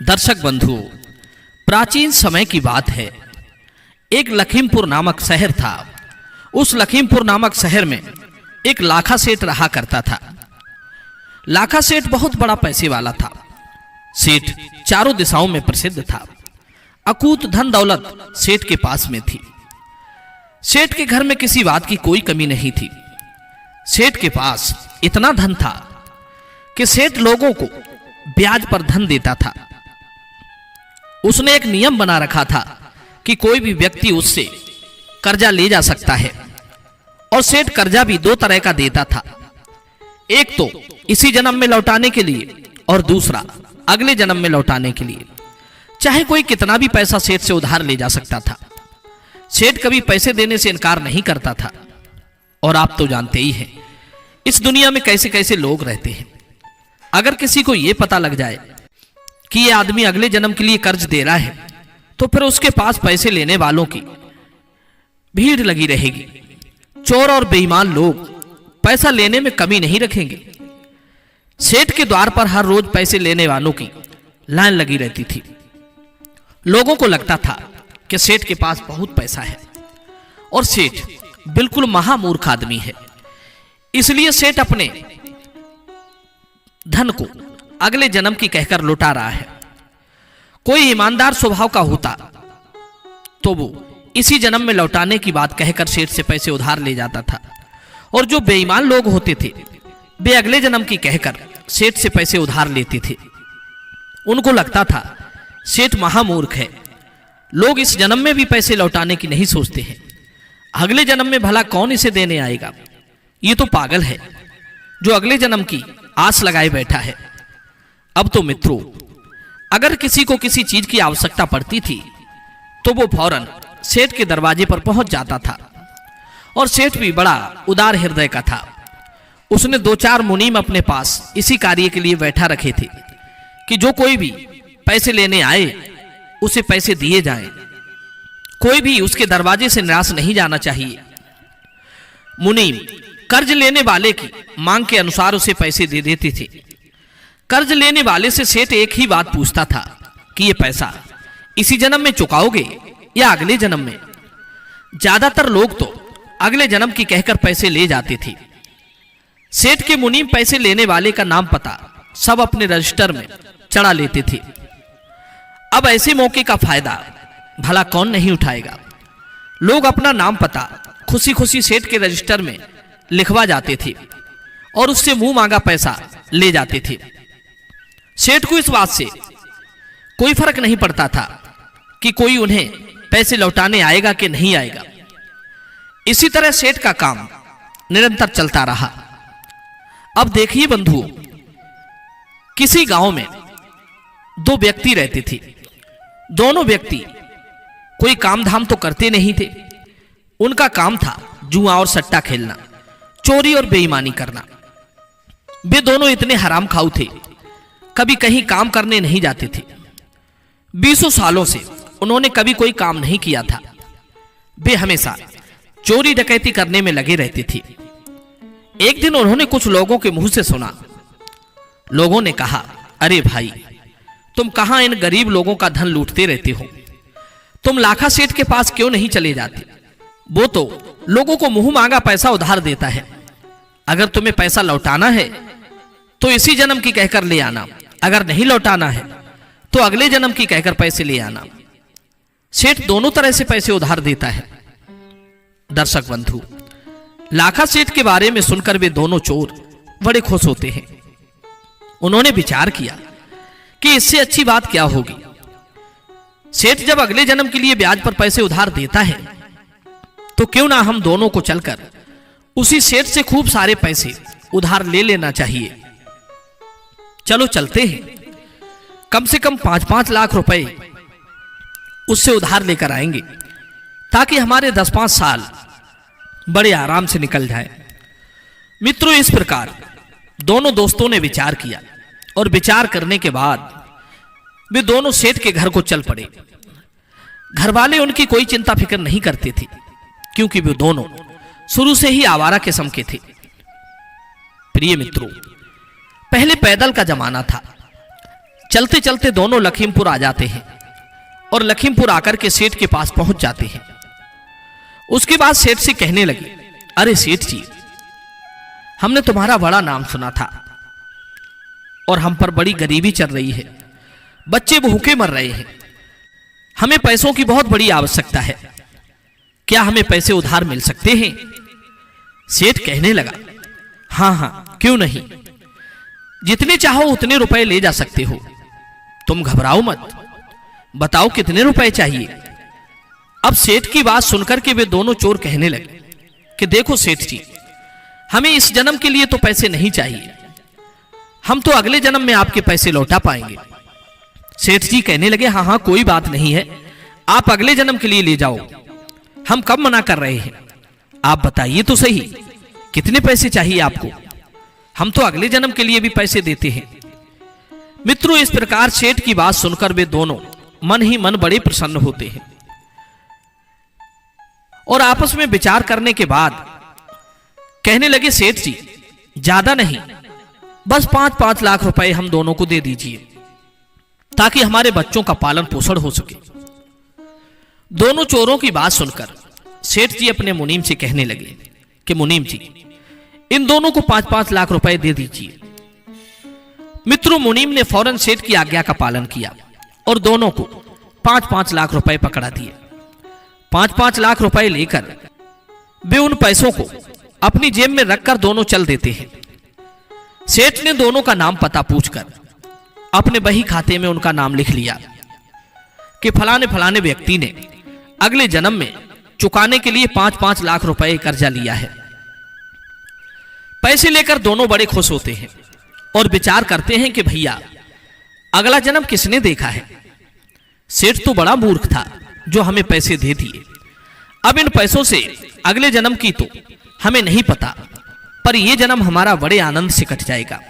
दर्शक बंधुओं, प्राचीन समय की बात है। एक लखीमपुर नामक शहर था। उस लखीमपुर नामक शहर में एक लाखा सेठ रहा करता था। लाखा सेठ बहुत बड़ा पैसे वाला था। सेठ चारों दिशाओं में प्रसिद्ध था। अकूत धन दौलत सेठ के पास में थी। सेठ के घर में किसी बात की कोई कमी नहीं थी। सेठ के पास इतना धन था कि सेठ लोगों को ब्याज पर धन देता था। उसने एक नियम बना रखा था कि कोई भी व्यक्ति उससे कर्जा ले जा सकता है, और सेठ कर्जा भी दो तरह का देता था। एक तो इसी जन्म में लौटाने के लिए, और दूसरा अगले जन्म में लौटाने के लिए। चाहे कोई कितना भी पैसा सेठ से उधार ले जा सकता था। सेठ कभी पैसे देने से इनकार नहीं करता था। और आप तो जानते ही हैं इस दुनिया में कैसे कैसे लोग रहते हैं। अगर किसी को यह पता लग जाए कि यह आदमी अगले जन्म के लिए कर्ज दे रहा है, तो फिर उसके पास पैसे लेने वालों की भीड़ लगी रहेगी। चोर और बेईमान लोग पैसा लेने में कमी नहीं रखेंगे। सेठ के द्वार पर हर रोज पैसे लेने वालों की लाइन लगी रहती थी। लोगों को लगता था कि सेठ के पास बहुत पैसा है, और सेठ बिल्कुल महामूर्ख आदमी है। इसलिए सेठ अपने धन को अगले जन्म की कहकर लुटा रहा है। कोई ईमानदार स्वभाव का होता तो वो इसी जन्म में लौटाने की बात कहकर सेठ से पैसे उधार ले जाता था, और जो बेईमान लोग होते थे वे अगले जन्म की कहकर सेठ से पैसे उधार लेते थे। उनको लगता था सेठ महामूर्ख है। लोग इस जन्म में भी पैसे लौटाने की नहीं सोचते हैं। अगले जन्म में भला कौन इसे देने आएगा। ये तो पागल है जो अगले जन्म की आस लगाए बैठा है। अब तो मित्रों, अगर किसी को किसी चीज की आवश्यकता पड़ती थी तो वो फौरन सेठ के दरवाजे पर पहुंच जाता था। और सेठ भी बड़ा उदार हृदय का था। उसने दो चार मुनीम अपने पास इसी कार्य के लिए बैठा रखे थे कि जो कोई भी पैसे लेने आए उसे पैसे दिए जाएं। कोई भी उसके दरवाजे से निराश नहीं जाना चाहिए। मुनीम कर्ज लेने वाले की मांग के अनुसार उसे पैसे दे देते थे। कर्ज लेने वाले से सेठ एक ही बात पूछता था कि ये पैसा इसी जन्म में चुकाओगे या अगले जन्म में। ज्यादातर लोग तो अगले जन्म की कहकर पैसे ले जाते थे। सेठ के मुनीम पैसे लेने वाले का नाम पता सब अपने रजिस्टर में चढ़ा लेते थे। अब ऐसे मौके का फायदा भला कौन नहीं उठाएगा। लोग अपना नाम पता खुशी खुशी सेठ के रजिस्टर में लिखवा जाते थे और उससे मुंह मांगा पैसा ले जाते थे। सेठ को इस बात से कोई फर्क नहीं पड़ता था कि कोई उन्हें पैसे लौटाने आएगा कि नहीं आएगा। इसी तरह सेठ का काम निरंतर चलता रहा। अब देखिए बंधुओं, किसी गांव में दो व्यक्ति रहते थे। दोनों व्यक्ति कोई काम धाम तो करते नहीं थे। उनका काम था जुआ और सट्टा खेलना, चोरी और बेईमानी करना। वे दोनों इतने हराम खाऊ थे, कभी कहीं काम करने नहीं जाते थे। 20 सालों से उन्होंने कभी कोई काम नहीं किया था। वे हमेशा चोरी डकैती करने में लगे रहते थे। एक दिन उन्होंने कुछ लोगों के मुंह से सुना। लोगों ने कहा, अरे भाई, तुम कहां इन गरीब लोगों का धन लूटते रहते हो। तुम लाखा सेठ के पास क्यों नहीं चले जाते। वो तो लोगों को मुंह मांगा पैसा उधार देता है। अगर तुम्हें पैसा लौटाना है तो इसी जन्म की कहकर ले आना, अगर नहीं लौटाना है तो अगले जन्म की कहकर पैसे ले आना। सेठ दोनों तरह से पैसे उधार देता है। दर्शक बंधु, लाखा सेठ के बारे में सुनकर वे दोनों चोर बड़े खुश होते हैं। उन्होंने विचार किया कि इससे अच्छी बात क्या होगी। सेठ जब अगले जन्म के लिए ब्याज पर पैसे उधार देता है तो क्यों ना हम दोनों को चलकर उसी सेठ से खूब सारे पैसे उधार ले लेना चाहिए। चलो चलते हैं, कम से कम 5-5 लाख रुपए उससे उधार लेकर आएंगे, ताकि हमारे 10-5 साल बड़े आराम से निकल जाए। मित्रों, इस प्रकार दोनों दोस्तों ने विचार किया, और विचार करने के बाद वे दोनों सेठ के घर को चल पड़े। घर वाले उनकी कोई चिंता फिक्र नहीं करते थे, क्योंकि वे दोनों शुरू से ही आवारा किस्म के थे। प्रिय मित्रों, पहले पैदल का जमाना था। चलते चलते दोनों लखीमपुर आ जाते हैं और लखीमपुर आकर के सेठ के पास पहुंच जाते हैं। उसके बाद सेठ से कहने लगे, अरे सेठ जी, हमने तुम्हारा बड़ा नाम सुना था और हम पर बड़ी गरीबी चल रही है, बच्चे भूखे मर रहे हैं, हमें पैसों की बहुत बड़ी आवश्यकता है, क्या हमें पैसे उधार मिल सकते हैं? सेठ कहने लगा, हाँ हाँ क्यों नहीं, जितने चाहो उतने रुपए ले जा सकते हो, तुम घबराओ मत, बताओ कितने रुपए चाहिए। अब सेठ की बात सुनकर के वे दोनों चोर कहने लगे कि देखो सेठ जी, हमें इस जन्म के लिए तो पैसे नहीं चाहिए, हम तो अगले जन्म में आपके पैसे लौटा पाएंगे। सेठ जी कहने लगे, हाँ हाँ कोई बात नहीं है, आप अगले जन्म के लिए ले जाओ, हम कब मना कर रहे हैं, आप बताइए तो सही कितने पैसे चाहिए आपको, हम तो अगले जन्म के लिए भी पैसे देते हैं। मित्रों, इस प्रकार सेठ की बात सुनकर वे दोनों मन ही मन बड़े प्रसन्न होते हैं और आपस में विचार करने के बाद कहने लगे, सेठ जी ज्यादा नहीं, बस 5-5 लाख रुपए हम दोनों को दे दीजिए ताकि हमारे बच्चों का पालन पोषण हो सके। दोनों चोरों की बात सुनकर सेठ जी अपने मुनीम से कहने लगे कि मुनीम जी, इन दोनों को 5-5 लाख रुपए दे दीजिए। मित्रों, मुनीम ने फौरन सेठ की आज्ञा का पालन किया और दोनों को 5-5 लाख रुपए पकड़ा दिए। 5-5 लाख रुपए लेकर वे उन पैसों को अपनी जेब में रखकर दोनों चल देते हैं। सेठ ने दोनों का नाम पता पूछकर अपने बही खाते में उनका नाम लिख लिया कि फलाने फलाने व्यक्ति ने अगले जन्म में चुकाने के लिए 5-5 लाख रुपए कर्जा लिया है। पैसे लेकर दोनों बड़े खुश होते हैं और विचार करते हैं कि भैया अगला जन्म किसने देखा है, सेठ तो बड़ा मूर्ख था जो हमें पैसे दे दिए, अब इन पैसों से अगले जन्म की तो हमें नहीं पता, पर यह जन्म हमारा बड़े आनंद से कट जाएगा,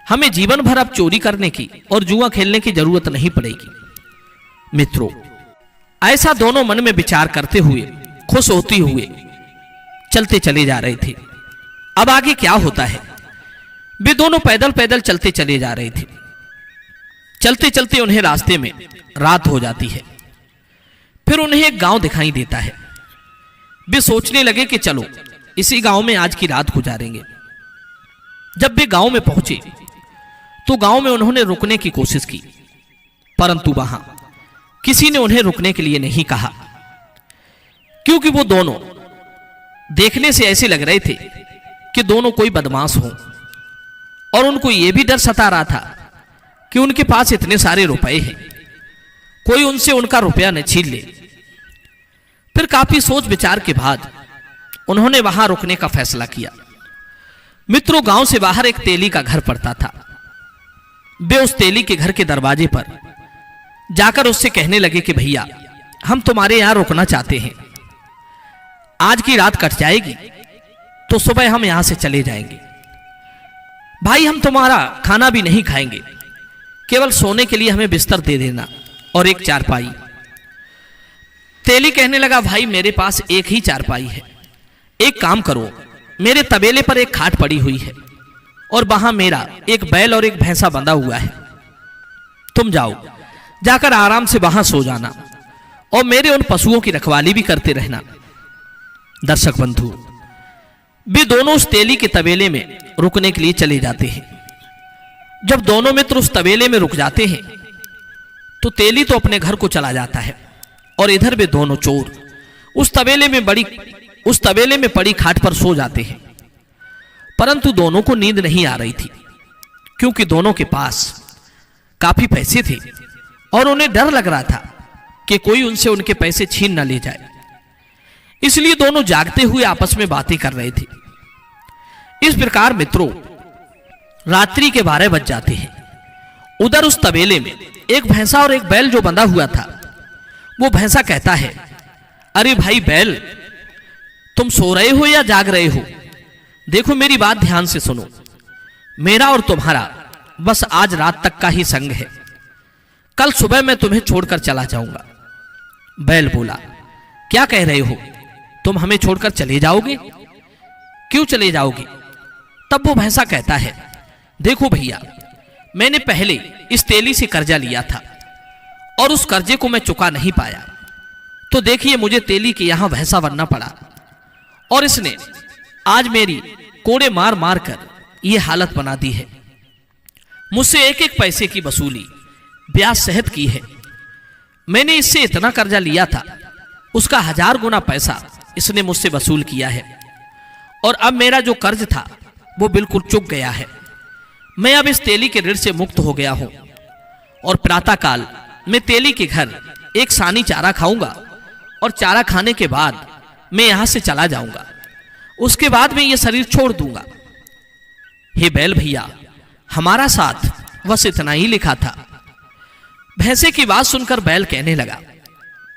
हमें जीवन भर अब चोरी करने की और जुआ खेलने की जरूरत नहीं पड़ेगी। मित्रों, ऐसा दोनों मन में विचार करते हुए खुश होते हुए चलते चले जा रहे थे। अब आगे क्या होता है, वे दोनों पैदल पैदल चलते चले जा रहे थे। चलते चलते उन्हें रास्ते में रात हो जाती है। फिर उन्हें एक गांव दिखाई देता है। वे सोचने लगे कि चलो इसी गांव में आज की रात गुजारेंगे। जब वे गांव में पहुंचे तो गांव में उन्होंने रुकने की कोशिश की, परंतु वहां किसी ने उन्हें रुकने के लिए नहीं कहा, क्योंकि वो दोनों देखने से ऐसे लग रहे थे कि दोनों कोई बदमाश हो और उनको यह भी डर सता रहा था कि उनके पास इतने सारे रुपए हैं, कोई उनसे उनका रुपया न छीन ले। फिर काफी सोच विचार के बाद उन्होंने वहां रुकने का फैसला किया। मित्रों, गांव से बाहर एक तेली का घर पड़ता था। वे उस तेली के घर के दरवाजे पर जाकर उससे कहने लगे कि भैया, हम तुम्हारे यहां रुकना चाहते हैं, आज की रात कट जाएगी तो सुबह हम यहां से चले जाएंगे। भाई, हम तुम्हारा खाना भी नहीं खाएंगे, केवल सोने के लिए हमें बिस्तर दे देना और एक चारपाई। तेली कहने लगा, भाई मेरे पास एक ही चारपाई है, एक काम करो, मेरे तबेले पर एक खाट पड़ी हुई है और वहां मेरा एक बैल और एक भैंसा बंधा हुआ है, तुम जाओ, जाकर आराम से वहां सो जाना और मेरे उन पशुओं की रखवाली भी करते रहना। दर्शक बंधु, वे दोनों उस तेली के तबेले में रुकने के लिए चले जाते हैं। जब दोनों मित्र उस तबेले में रुक जाते हैं तो तेली तो अपने घर को चला जाता है और इधर वे दोनों चोर उस तबेले में पड़ी खाट पर सो जाते हैं। परंतु दोनों को नींद नहीं आ रही थी, क्योंकि दोनों के पास काफी पैसे थे और उन्हें डर लग रहा था कि कोई उनसे उनके पैसे छीन न ले जाए। इसलिए दोनों जागते हुए आपस में बातें कर रहे थे। इस प्रकार मित्रों, रात्रि के 12 बज जाते हैं। उधर उस तबेले में एक भैंसा और एक बैल जो बंधा हुआ था, वो भैंसा कहता है, अरे भाई बैल, तुम सो रहे हो या जाग रहे हो? देखो मेरी बात ध्यान से सुनो, मेरा और तुम्हारा बस आज रात तक का ही संग है, कल सुबह मैं तुम्हें छोड़कर चला जाऊंगा। बैल बोला, क्या कह रहे हो, तुम हमें छोड़कर चले जाओगे? क्यों चले जाओगे? तब वो भैंसा कहता है, देखो भैया, मैंने पहले इस तेली से कर्जा लिया था और उस कर्जे को मैं चुका नहीं पाया, तो देखिए मुझे तेली के यहां भैंसा बनना पड़ा और इसने आज मेरी कोड़े मार मार कर यह हालत बना दी है। मुझसे एक एक पैसे की वसूली ब्याज सहित की है। मैंने इससे इतना कर्जा लिया था, उसका 1000 गुना पैसा इसने मुझसे वसूल किया है और अब मेरा जो कर्ज था वो बिल्कुल चुक गया है। मैं अब इस तेली के ऋण से मुक्त हो गया हूं और प्रातःकाल मैं तेली के घर एक सानी चारा खाऊंगा और चारा खाने के बाद मैं यहां से चला जाऊंगा। उसके बाद मैं ये शरीर छोड़ दूंगा। हे बैल भैया, हमारा साथ बस इतना ही लिखा था। भैंसे की बात सुनकर बैल कहने लगा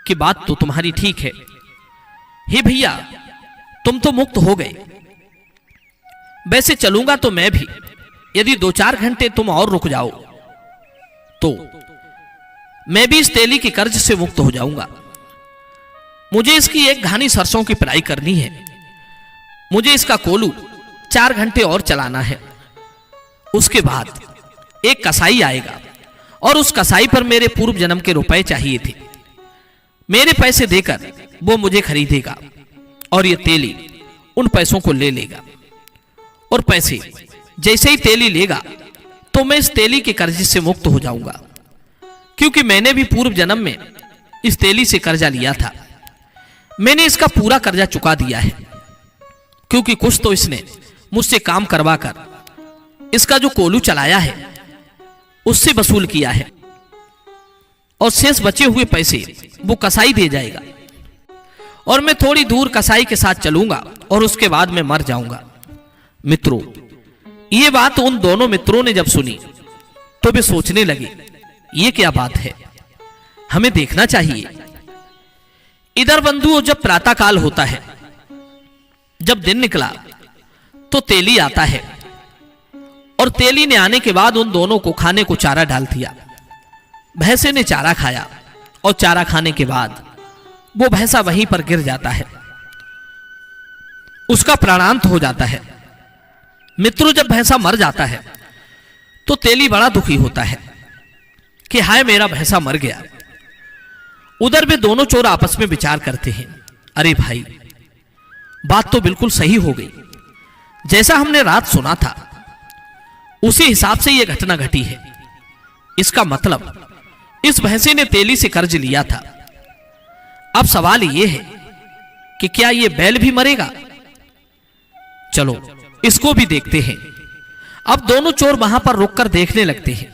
कि बात तो तुम्हारी ठीक है। हे भैया, तुम तो मुक्त हो गए, वैसे चलूंगा तो मैं भी। यदि 2-4 घंटे तुम और रुक जाओ तो मैं भी इस तेली के कर्ज से मुक्त हो जाऊंगा। मुझे इसकी एक घानी सरसों की पेराई करनी है। मुझे इसका कोलू 4 घंटे और चलाना है। उसके बाद एक कसाई आएगा और उस कसाई पर मेरे पूर्व जन्म के रुपए चाहिए थे। मेरे पैसे देकर वो मुझे खरीदेगा और ये तेली उन पैसों को ले लेगा और पैसे जैसे ही तेली लेगा तो मैं इस तेली के कर्ज से मुक्त हो जाऊंगा, क्योंकि मैंने भी पूर्व जन्म में इस तेली से कर्जा लिया था। मैंने इसका पूरा कर्जा चुका दिया है, क्योंकि कुछ तो इसने मुझसे काम करवा कर इसका जो कोलू चलाया है उससे वसूल किया है और शेष बचे हुए पैसे वो कसाई दे जाएगा और मैं थोड़ी दूर कसाई के साथ चलूंगा और उसके बाद मैं मर जाऊंगा। मित्रों, ये बात उन दोनों मित्रों ने जब सुनी तो वे सोचने लगे, ये क्या बात है, हमें देखना चाहिए। इधर बंधुओं, जब प्रातःकाल होता है, जब दिन निकला तो तेली आता है और तेली ने आने के बाद उन दोनों को खाने को चारा डाल दिया। भैंसे ने चारा खाया और चारा खाने के बाद वो भैंसा वहीं पर गिर जाता है, उसका प्राणांत हो जाता है। मित्रों, जब भैंसा मर जाता है तो तेली बड़ा दुखी होता है कि हाय मेरा भैंसा मर गया। उधर वे दोनों चोर आपस में विचार करते हैं, अरे भाई, बात तो बिल्कुल सही हो गई। जैसा हमने रात सुना था उसी हिसाब से यह घटना घटी है। इसका मतलब इस भैंसे ने तेली से कर्ज लिया था। अब सवाल यह है कि क्या यह बैल भी मरेगा? चलो इसको भी देखते हैं। अब दोनों चोर वहां पर रुककर देखने लगते हैं।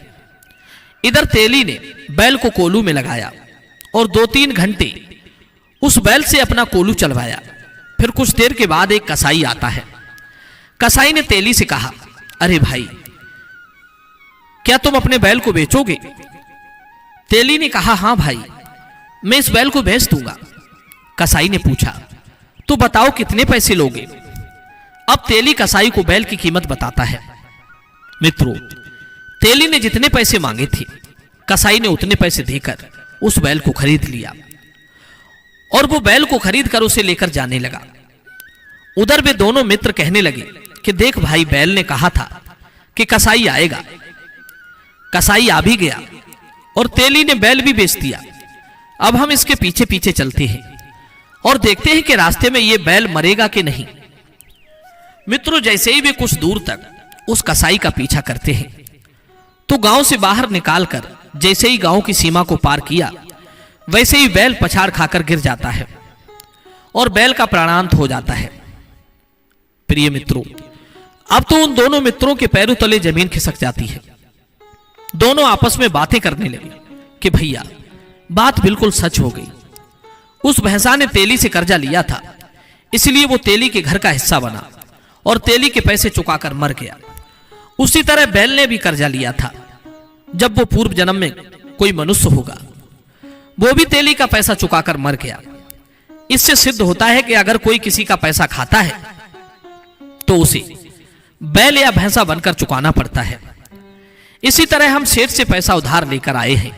इधर तेली ने बैल को कोलू में लगाया और 2-3 घंटे उस बैल से अपना कोलू चलवाया। फिर कुछ देर के बाद एक कसाई आता है। कसाई ने तेली से कहा, अरे भाई, क्या तुम अपने बैल को बेचोगे? तेली ने कहा, हां भाई, मैं इस बैल को बेच दूंगा। कसाई ने पूछा, तो बताओ कितने पैसे लोगे? अब तेली कसाई को बैल की कीमत बताता है। मित्रों, तेली ने जितने पैसे मांगे थे कसाई ने उतने पैसे देकर उस बैल को खरीद लिया और वो बैल को खरीद कर उसे लेकर जाने लगा। उधर वे दोनों मित्र कहने लगे कि देख भाई, बैल ने कहा था कि कसाई आएगा। कसाई आ भी गया और तेली ने बैल भी बेच दिया। अब हम इसके पीछे पीछे चलते हैं और देखते हैं कि रास्ते में ये बैल मरेगा कि नहीं। मित्रों, जैसे ही वे कुछ दूर तक उस कसाई का पीछा करते हैं तो गांव से बाहर निकालकर जैसे ही गांव की सीमा को पार किया वैसे ही बैल पछाड़ खाकर गिर जाता है और बैल का प्राणांत हो जाता है। प्रिय मित्रों, अब तो उन दोनों मित्रों के पैरों तले जमीन खिसक जाती है। दोनों आपस में बातें करने लगे कि भैया, बात बिल्कुल सच हो गई। उस भैंसा ने तेली से कर्जा लिया था, इसलिए वो तेली के घर का हिस्सा बना और तेली के पैसे चुकाकर मर गया। उसी तरह बैल ने भी कर्जा लिया था। जब वो पूर्व जन्म में कोई मनुष्य होगा, वो भी तेली का पैसा चुकाकर मर गया। इससे सिद्ध होता है कि अगर कोई किसी का पैसा खाता है तो उसे बैल या भैंसा बनकर चुकाना पड़ता है। इसी तरह हम सेठ से पैसा उधार लेकर आए हैं।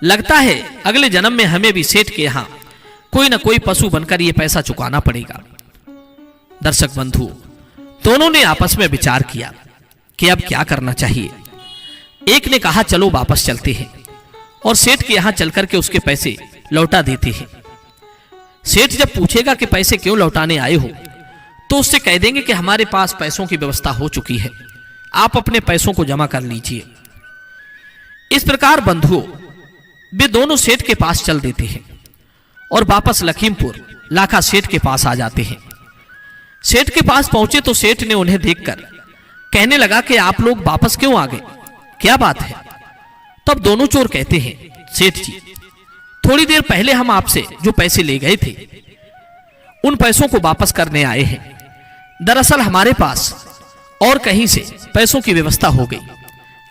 लगता है अगले जन्म में हमें भी सेठ के यहां कोई ना कोई पशु बनकर यह पैसा चुकाना पड़ेगा। दर्शक बंधु, दोनों ने आपस में विचार किया कि अब क्या करना चाहिए। एक ने कहा चलो वापस चलते हैं और सेठ के यहां चलकर के उसके पैसे लौटा देते हैं। सेठ जब पूछेगा कि पैसे क्यों लौटाने आए हो, तो उससे कह देंगे कि हमारे पास पैसों की व्यवस्था हो चुकी है, आप अपने पैसों को जमा कर लीजिए। इस प्रकार बंधुओं वे दोनों सेठ के पास चल देते हैं और वापस लखीमपुर लाखा सेठ के पास आ जाते हैं। सेठ के पास पहुंचे तो सेठ ने उन्हें देखकर कहने लगा कि आप लोग वापस क्यों आ गए, क्या बात है? तब दोनों चोर कहते हैं, सेठ जी थोड़ी देर पहले हम आपसे जो पैसे ले गए थे उन पैसों को वापस करने आए हैं। दरअसल हमारे पास और कहीं से पैसों की व्यवस्था हो गई,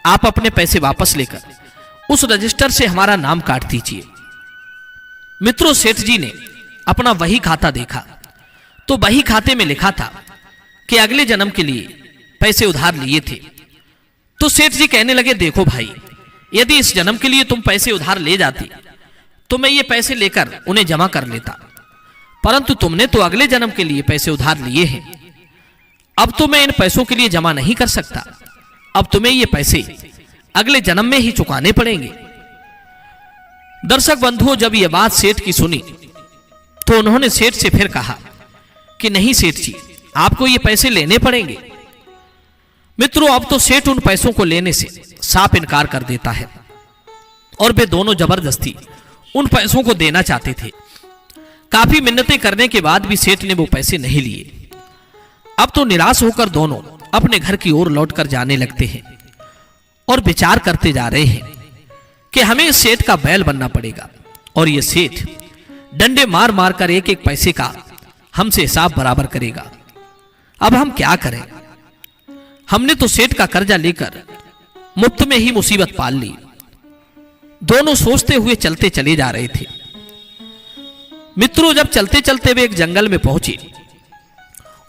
आप अपने पैसे वापस लेकर उस रजिस्टर से हमारा नाम काट दीजिए। मित्रों, सेठ जी ने अपना वही खाता देखा तो वही खाते में लिखा था कि अगले जन्म के लिए पैसे उधार लिए थे। तो सेठ जी कहने लगे, देखो भाई, यदि इस जन्म के लिए तुम पैसे उधार ले जाती तो मैं ये पैसे लेकर उन्हें जमा कर लेता, परंतु तुमने तो अगले जन्म के लिए पैसे उधार लिए हैं, अब तो मैं इन पैसों के लिए जमा नहीं कर सकता, अब तुम्हें ये पैसे अगले जन्म में ही चुकाने पड़ेंगे। दर्शक बंधुओं, जब यह बात सेठ की सुनी तो उन्होंने सेठ से फिर कहा कि नहीं सेठ जी, आपको ये पैसे लेने पड़ेंगे। मित्रों, अब तो सेठ उन पैसों को लेने से साफ इनकार कर देता है और वे दोनों जबरदस्ती उन पैसों को देना चाहते थे। काफी मिन्नतें करने के बाद भी सेठ ने वो पैसे नहीं लिए। अब तो निराश होकर दोनों अपने घर की ओर लौटकर जाने लगते हैं और विचार करते जा रहे हैं कि हमें इस सेठ का बैल बनना पड़ेगा और ये सेठ डंडे मार मार कर एक एक पैसे का हमसे हिसाब बराबर करेगा। अब हम क्या करें? हमने तो सेठ का कर्जा लेकर मुफ्त में ही मुसीबत पाल ली। दोनों सोचते हुए चलते चले जा रहे थे। मित्रों, जब चलते चलते वे एक जंगल में पहुंचे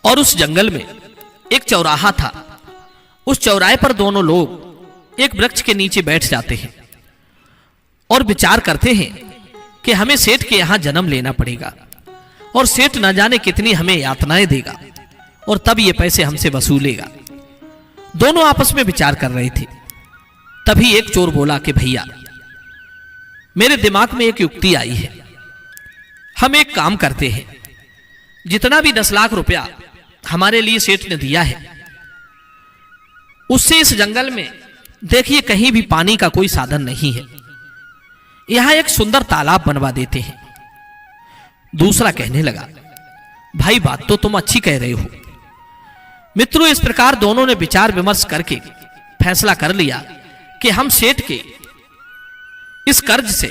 और उस जंगल में एक चौराहा था। उस चौराहे पर दोनों लोग एक वृक्ष के नीचे बैठ जाते हैं और विचार करते हैं कि हमें सेठ के यहां जन्म लेना पड़ेगा और सेठ न जाने कितनी हमें यातनाएं देगा और तब ये पैसे हमसे वसूलेगा। दोनों आपस में विचार कर रहे थे। तभी एक चोर बोला कि भैया, मेरे दिमाग में एक युक्ति आई है, हम एक काम करते हैं, जितना भी 10 लाख रुपया हमारे लिए सेठ ने दिया है उससे इस जंगल में देखिए कहीं भी पानी का कोई साधन नहीं है, यहां एक सुंदर तालाब बनवा देते हैं। दूसरा कहने लगा, भाई बात तो तुम अच्छी कह रहे हो। मित्रों, इस प्रकार दोनों ने विचार विमर्श करके फैसला कर लिया कि हम सेठ के इस कर्ज से,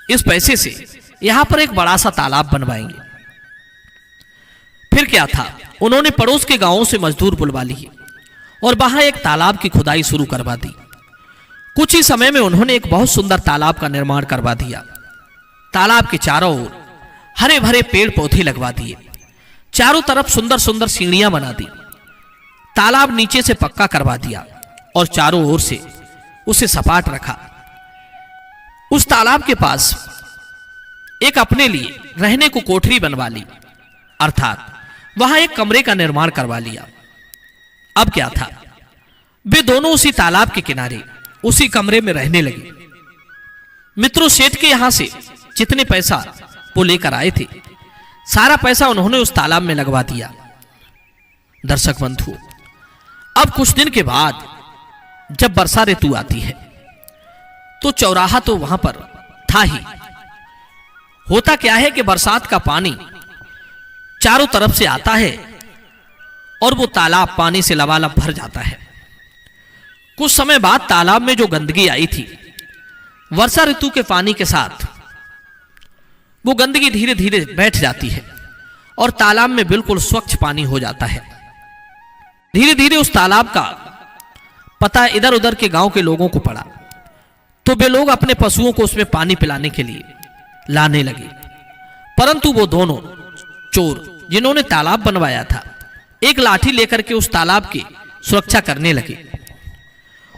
इस पैसे से यहां पर एक बड़ा सा तालाब बनवाएंगे। फिर क्या था, उन्होंने पड़ोस के गांवों से मजदूर बुलवा लिए और वहां एक तालाब की खुदाई शुरू करवा दी। कुछ ही समय में उन्होंने एक बहुत सुंदर तालाब का निर्माण करवा दिया। तालाब के चारों ओर हरे भरे पेड़ पौधे लगवा दिए, चारों तरफ सुंदर सुंदर सीढ़ियां बना दी। तालाब नीचे से पक्का करवा दिया और चारों ओर से उसे सपाट रखा। उस तालाब के पास एक अपने लिए रहने को कोठरी बनवा ली, अर्थात वहां एक कमरे का निर्माण करवा लिया। अब क्या था, वे दोनों उसी तालाब के किनारे उसी कमरे में रहने लगे। मित्रों, सेठ के यहां से जितने पैसा वो लेकर आए थे सारा पैसा उन्होंने उस तालाब में लगवा दिया। दर्शक बंधु, अब कुछ दिन के बाद जब वर्षा ऋतु आती है तो चौराहा तो वहां पर था ही। होता क्या है कि बरसात का पानी चारों तरफ से आता है और वो तालाब पानी से लबालब भर जाता है। कुछ समय बाद तालाब में जो गंदगी आई थी, वर्षा ऋतु के पानी के साथ वो गंदगी धीरे धीरे बैठ जाती है और तालाब में बिल्कुल स्वच्छ पानी हो जाता है। धीरे धीरे उस तालाब का पता इधर उधर के गांव के लोगों को पड़ा तो वे लोग अपने पशुओं को उसमें पानी पिलाने के लिए लाने लगे। परंतु वो दोनों चोर जिन्होंने तालाब बनवाया था एक लाठी लेकर के उस तालाब की सुरक्षा करने लगे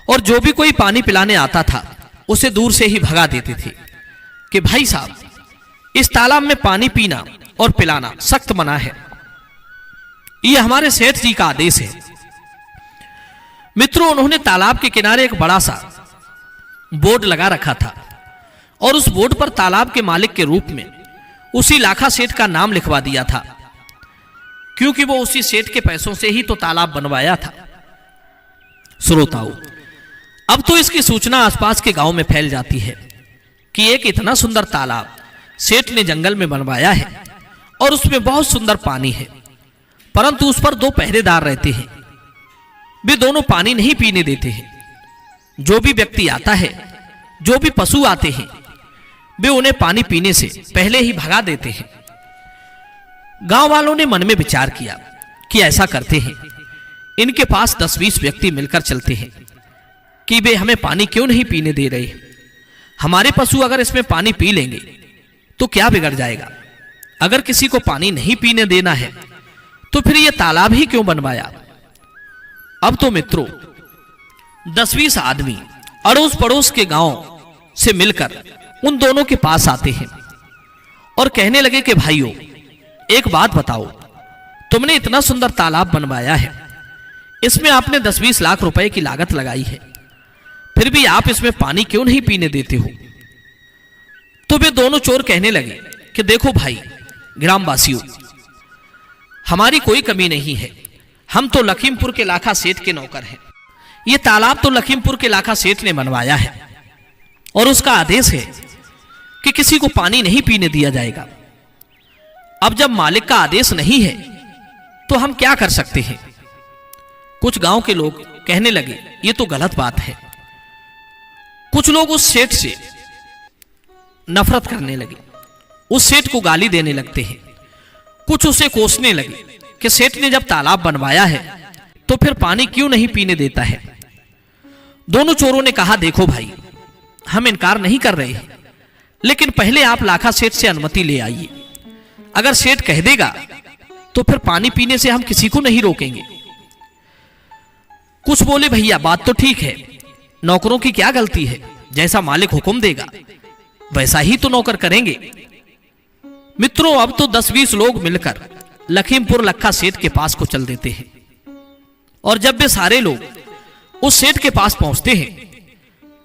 और जो भी कोई पानी पिलाने आता था उसे दूर से ही भगा देते थे कि भाई साहब, इस तालाब में पानी पीना और पिलाना सख्त मना है, ये हमारे सेठ जी का आदेश है। मित्रों, उन्होंने तालाब के किनारे एक बड़ा सा बोर्ड लगा रखा था और उस बोर्ड पर तालाब के मालिक के रूप में उसी लाखा सेठ का नाम लिखवा दिया था, क्योंकि वो उसी सेठ के पैसों से ही तो तालाब बनवाया था। श्रोताओं, अब तो इसकी सूचना आसपास के गांव में फैल जाती है कि एक इतना सुंदर तालाब सेठ ने जंगल में बनवाया है और उसमें बहुत सुंदर पानी है, परंतु उस पर 2 पहरेदार रहते हैं। वे दोनों पानी नहीं पीने देते हैं। जो भी व्यक्ति आता है, जो भी पशु आते हैं, वे उन्हें पानी पीने से पहले ही भगा देते हैं। गांव वालों ने मन में विचार किया कि ऐसा करते हैं, इनके पास 10-20 व्यक्ति मिलकर चलते हैं कि वे हमें पानी क्यों नहीं पीने दे रहे। हमारे पशु अगर इसमें पानी पी लेंगे तो क्या बिगड़ जाएगा। अगर किसी को पानी नहीं पीने देना है तो फिर यह तालाब ही क्यों बनवाया। अब तो मित्रों 10-20 आदमी अड़ोस पड़ोस के गांव से मिलकर उन दोनों के पास आते हैं और कहने लगे कि भाइयों, एक बात बताओ, तुमने इतना सुंदर तालाब बनवाया है, इसमें आपने 10-20 लाख रुपए की लागत लगाई है, फिर भी आप इसमें पानी क्यों नहीं पीने देते हो। तो वे दोनों चोर कहने लगे कि देखो भाई ग्रामवासियों, हमारी कोई कमी नहीं है, हम तो लखीमपुर के लाखा सेठ के नौकर हैं। ये तालाब तो लखीमपुर के लाखा सेठ ने बनवाया है और उसका आदेश है कि किसी को पानी नहीं पीने दिया जाएगा। अब जब मालिक का आदेश नहीं है तो हम क्या कर सकते हैं। कुछ गांव के लोग कहने लगे ये तो गलत बात है। कुछ लोग उस सेठ से नफरत करने लगे, उस सेठ को गाली देने लगते हैं। कुछ उसे कोसने लगे कि सेठ ने जब तालाब बनवाया है तो फिर पानी क्यों नहीं पीने देता है। दोनों चोरों ने कहा देखो भाई, हम इनकार नहीं कर रहे हैं, लेकिन पहले आप लाखा सेठ से अनुमति ले आइए। अगर सेठ कह देगा तो फिर पानी पीने से हम किसी को नहीं रोकेंगे। कुछ बोले भैया बात तो ठीक है, नौकरों की क्या गलती है, जैसा मालिक हुक्म देगा वैसा ही तो नौकर करेंगे। मित्रों, अब तो 10-20 लोग मिलकर लखीमपुर लखा सेठ के पास को चल देते हैं और जब वे सारे लोग उस सेठ के पास पहुंचते हैं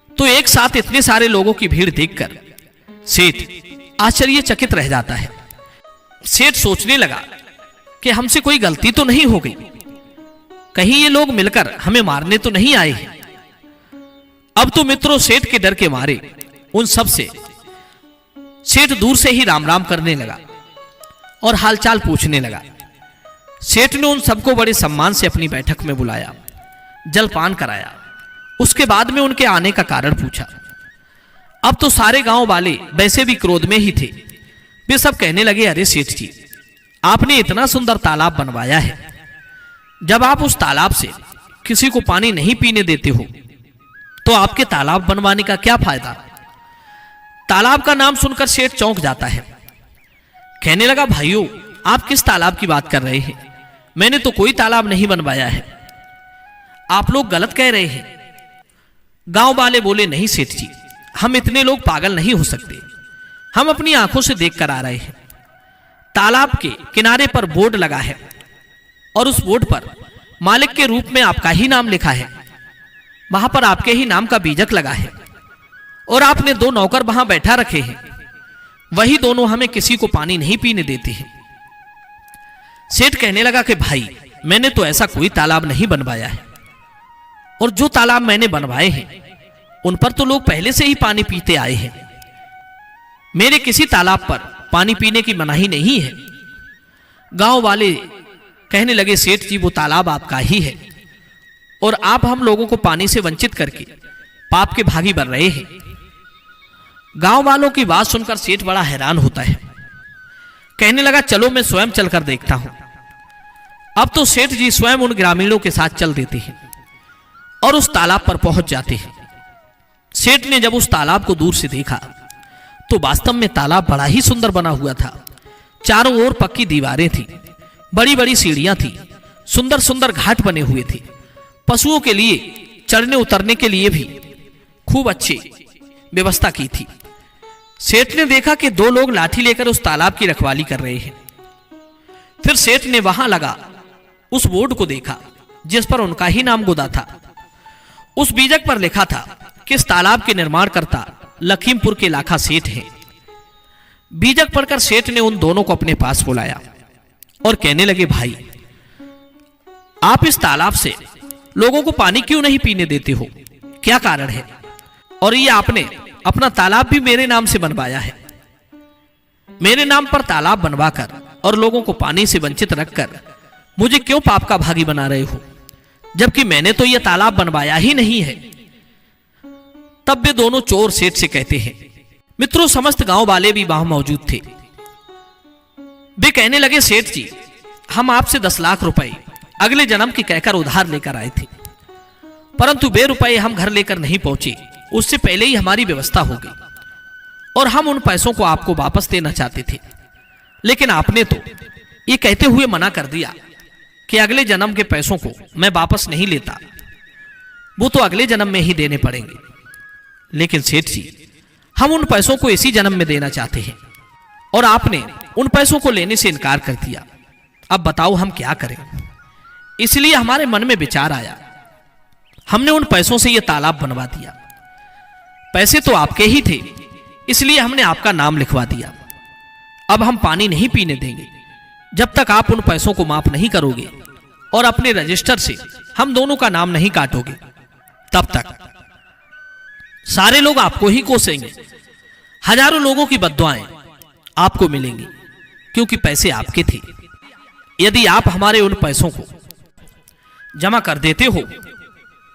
तो एक साथ इतने सारे लोगों की भीड़ देखकर सेठ आश्चर्यचकित रह जाता है। सेठ सोचने लगा कि हमसे कोई गलती तो नहीं हो गई, कहीं ये लोग मिलकर हमें मारने तो नहीं आए हैं। अब तो मित्रों सेठ के डर के मारे उन सब से सेठ दूर से ही राम राम करने लगा और हालचाल पूछने लगा। सेठ ने उन सबको बड़े सम्मान से अपनी बैठक में बुलाया, जलपान कराया, उसके बाद में उनके आने का कारण पूछा। अब तो सारे गांव वाले वैसे भी क्रोध में ही थे। वे सब कहने लगे अरे सेठ जी, आपने इतना सुंदर तालाब बनवाया है, जब आप उस तालाब से किसी को पानी नहीं पीने देते हो तो आपके तालाब बनवाने का क्या फायदा। तालाब का नाम सुनकर सेठ चौंक जाता है, कहने लगा भाइयों आप किस तालाब की बात कर रहे हैं, मैंने तो कोई तालाब नहीं बनवाया है, आप लोग गलत कह रहे हैं। गांव वाले बोले नहीं सेठ जी, हम इतने लोग पागल नहीं हो सकते, हम अपनी आंखों से देख कर आ रहे हैं। तालाब के किनारे पर बोर्ड लगा है और उस बोर्ड पर मालिक के रूप में आपका ही नाम लिखा है, वहां पर आपके ही नाम का बीजक लगा है और आपने 2 नौकर वहां बैठा रखे हैं, वही दोनों हमें किसी को पानी नहीं पीने देते हैं। सेठ कहने लगा कि भाई मैंने तो ऐसा कोई तालाब नहीं बनवाया है और जो तालाब मैंने बनवाए हैं उन पर तो लोग पहले से ही पानी पीते आए हैं, मेरे किसी तालाब पर पानी पीने की मनाही नहीं है। गांव वाले कहने लगे सेठ जी वो तालाब आपका ही है और आप हम लोगों को पानी से वंचित करके पाप के भागी बन रहे हैं। गांव वालों की बात सुनकर सेठ बड़ा हैरान होता है, कहने लगा चलो मैं स्वयं चलकर देखता हूं। अब तो सेठ जी स्वयं उन ग्रामीणों के साथ चल देते हैं और उस तालाब पर पहुंच जाते हैं। सेठ ने जब उस तालाब को दूर से देखा तो वास्तव में तालाब बड़ा ही सुंदर बना हुआ था। चारों ओर पक्की दीवारें थी, बड़ी बड़ी सीढ़ियां थी, सुंदर सुंदर घाट बने हुए थे, पशुओं के लिए चढ़ने उतरने के लिए भी खूब अच्छी व्यवस्था की थी। सेठ ने देखा कि 2 लोग लाठी लेकर उस तालाब की रखवाली कर रहे हैं। फिर सेठ ने वहां लगा उस बोर्ड को देखा जिस पर उनका ही नाम गुदा था उस बीजक पर लिखा था कि इस तालाब के निर्माणकर्ता लखीमपुर के लाखा सेठ हैं। बीजक पढ़कर सेठ ने उन दोनों को अपने पास बुलाया और कहने लगे, भाई आप इस तालाब से लोगों को पानी क्यों नहीं पीने देते हो? क्या कारण है? और ये आपने अपना तालाब भी मेरे नाम से बनवाया है। मेरे नाम पर तालाब बनवाकर और लोगों को पानी से वंचित रखकर मुझे क्यों पाप का भागी बना रहे हो, जबकि मैंने तो यह तालाब बनवाया ही नहीं है। तब वे दोनों चोर सेठ से कहते हैं, मित्रों समस्त गांव वाले भी वहां मौजूद थे। वे कहने लगे, सेठ जी हम आपसे 10 लाख रुपए अगले जन्म की कहकर उधार लेकर आए थे, परंतु वे रुपए हम घर लेकर नहीं पहुंचे, उससे पहले ही हमारी व्यवस्था हो गई और हम उन पैसों को आपको वापस देना चाहते थे, लेकिन आपने तो ये कहते हुए मना कर दिया कि अगले जन्म के पैसों को मैं वापस नहीं लेता, वो तो अगले जन्म में ही देने पड़ेंगे। लेकिन सेठ जी हम उन पैसों को इसी जन्म में देना चाहते हैं और आपने उन पैसों को लेने से इनकार कर दिया। अब बताओ हम क्या करें? इसलिए हमारे मन में विचार आया, हमने उन पैसों से यह तालाब बनवा दिया। पैसे तो आपके ही थे, इसलिए हमने आपका नाम लिखवा दिया। अब हम पानी नहीं पीने देंगे जब तक आप उन पैसों को माफ नहीं करोगे और अपने रजिस्टर से हम दोनों का नाम नहीं काटोगे। तब तक सारे लोग आपको ही कोसेंगे, हजारों लोगों की बद्दुआएं आपको मिलेंगी, क्योंकि पैसे आपके थे। यदि आप हमारे उन पैसों को जमा कर देते हो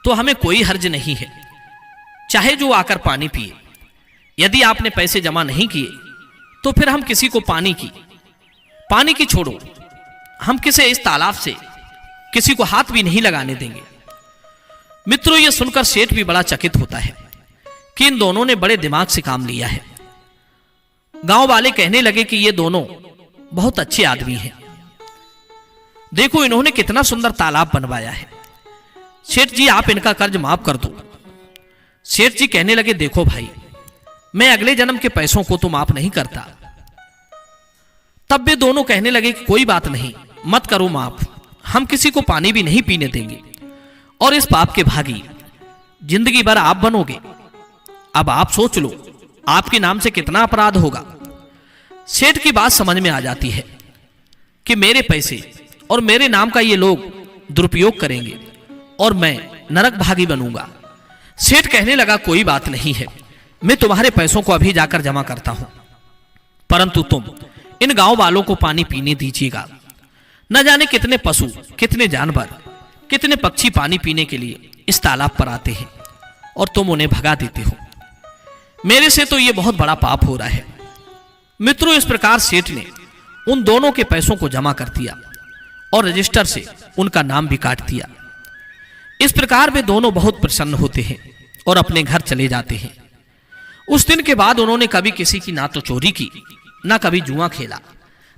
तो हमें कोई हर्ज नहीं है, चाहे जो आकर पानी पिए। यदि आपने पैसे जमा नहीं किए तो फिर हम किसी को पानी की छोड़ो, हम किसे इस तालाब से किसी को हाथ भी नहीं लगाने देंगे। मित्रों यह सुनकर सेठ भी बड़ा चकित होता है कि इन दोनों ने बड़े दिमाग से काम लिया है। गांव वाले कहने लगे कि ये दोनों बहुत अच्छे आदमी हैं, देखो इन्होंने कितना सुंदर तालाब बनवाया है। सेठ जी आप इनका कर्ज माफ कर दो। सेठ जी कहने लगे, देखो भाई मैं अगले जन्म के पैसों को तो माफ नहीं करता। तब वे दोनों कहने लगे कि कोई बात नहीं, मत करो माफ, हम किसी को पानी भी नहीं पीने देंगे और इस पाप के भागी जिंदगी भर आप बनोगे। अब आप सोच लो आपके नाम से कितना अपराध होगा। सेठ की बात समझ में आ जाती है कि मेरे पैसे और मेरे नाम का ये लोग दुरुपयोग करेंगे और मैं नरक भागी बनूंगा। सेठ कहने लगा, कोई बात नहीं है, मैं तुम्हारे पैसों को अभी जाकर जमा करता हूं, परंतु तुम इन गांव वालों को पानी पीने दीजिएगा। न जाने कितने पशु, कितने जानवर, कितने पक्षी पानी पीने के लिए इस तालाब पर आते हैं और तुम उन्हें भगा देते हो। मेरे से तो यह बहुत बड़ा पाप हो रहा है। मित्रों इस प्रकार सेठ ने उन दोनों के पैसों को जमा कर दिया और रजिस्टर से उनका नाम भी काट दिया। इस प्रकार वे दोनों बहुत प्रसन्न होते हैं और अपने घर चले जाते हैं। उस दिन के बाद उन्होंने कभी किसी की ना तो चोरी की, ना कभी जुआ खेला,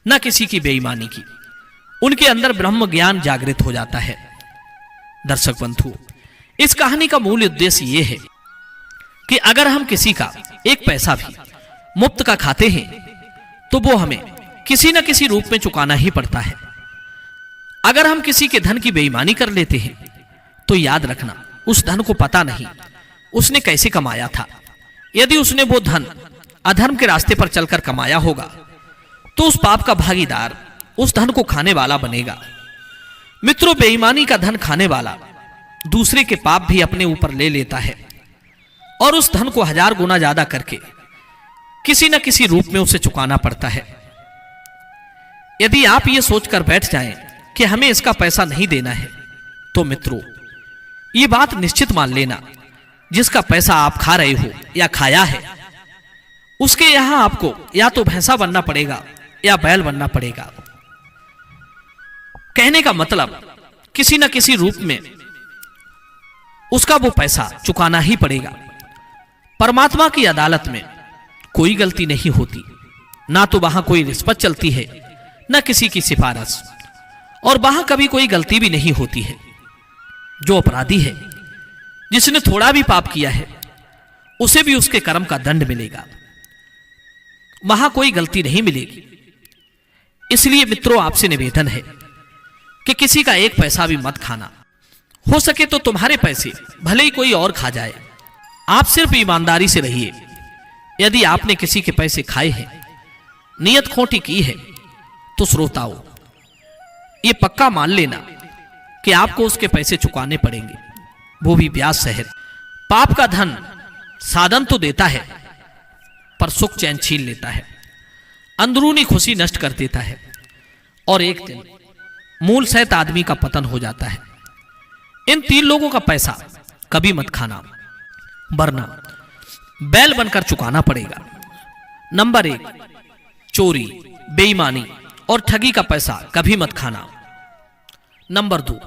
ना किसी की बेईमानी की। उनके अंदर ब्रह्म ज्ञान जागृत हो जाता है। दर्शक बंधु, इस कहानी का मूल उद्देश्य यह है कि अगर हम किसी का एक पैसा भी मुफ्त का खाते हैं तो वो हमें किसी न किसी रूप में चुकाना ही पड़ता है। अगर हम किसी के धन की बेईमानी कर लेते हैं तो याद रखना उस धन को पता नहीं उसने कैसे कमाया था। यदि उसने वो धन अधर्म के रास्ते पर चलकर कमाया होगा तो उस पाप का भागीदार उस धन को खाने वाला बनेगा। मित्रों बेईमानी का धन खाने वाला दूसरे के पाप भी अपने ऊपर ले लेता है और उस धन को 1000 गुना ज्यादा करके किसी न किसी रूप में उसे चुकाना पड़ता है। यदि आप ये सोचकर बैठ जाएं कि हमें इसका पैसा नहीं देना है तो मित्रों ये बात निश्चित मान लेना, जिसका पैसा आप खा रहे हो या खाया है उसके यहां आपको या तो भैंसा बनना पड़ेगा या बैल बनना पड़ेगा। कहने का मतलब किसी न किसी रूप में उसका वो पैसा चुकाना ही पड़ेगा। परमात्मा की अदालत में कोई गलती नहीं होती, ना तो वहां कोई रिश्वत चलती है न किसी की सिफारिश, और वहां कभी कोई गलती भी नहीं होती है। जो अपराधी है, जिसने थोड़ा भी पाप किया है, उसे भी उसके कर्म का दंड मिलेगा, वहां कोई गलती नहीं मिलेगी। इसलिए मित्रों आपसे निवेदन है कि किसी का एक पैसा भी मत खाना। हो सके तो तुम्हारे पैसे भले ही कोई और खा जाए, आप सिर्फ ईमानदारी से रहिए। यदि आपने किसी के पैसे खाए हैं, नियत खोटी की है, तो श्रोताओं ये पक्का मान लेना कि आपको उसके पैसे चुकाने पड़ेंगे, वो भी ब्याज सहित। पाप का धन साधन तो देता है, पर सुख चैन छीन लेता है, अंदरूनी खुशी नष्ट कर देता है, और एक दिन मूल सहित आदमी का पतन हो जाता है। इन 3 लोगों का पैसा कभी मत खाना, वरना बैल बनकर चुकाना पड़ेगा। नंबर 1, चोरी, बेईमानी और ठगी का पैसा कभी मत खाना। नंबर 2,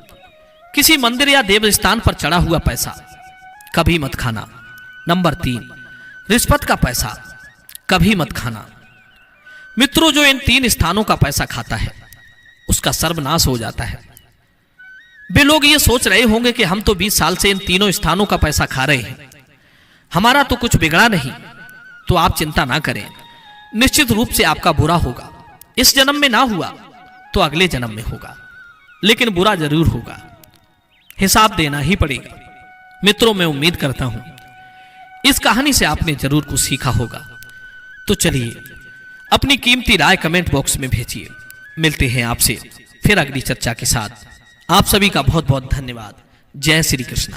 किसी मंदिर या देव स्थान पर चढ़ा हुआ पैसा कभी मत खाना। नंबर 3, रिश्वत का पैसा कभी मत खाना। मित्रों, जो इन 3 स्थानों का पैसा खाता है उसका सर्वनाश हो जाता है। वे लोग ये सोच रहे होंगे कि हम तो 20 साल से इन तीनों स्थानों का पैसा खा रहे हैं, हमारा तो कुछ बिगड़ा नहीं। तो आप चिंता ना करें, निश्चित रूप से आपका बुरा होगा। इस जन्म में ना हुआ तो अगले जन्म में होगा, लेकिन बुरा जरूर होगा, हिसाब देना ही पड़ेगा। मित्रों, मैं उम्मीद करता हूं इस कहानी से आपने जरूर कुछ सीखा होगा। तो चलिए अपनी कीमती राय कमेंट बॉक्स में भेजिए। मिलते हैं आपसे फिर अगली चर्चा के साथ। आप सभी का बहुत बहुत धन्यवाद। जय श्री कृष्ण।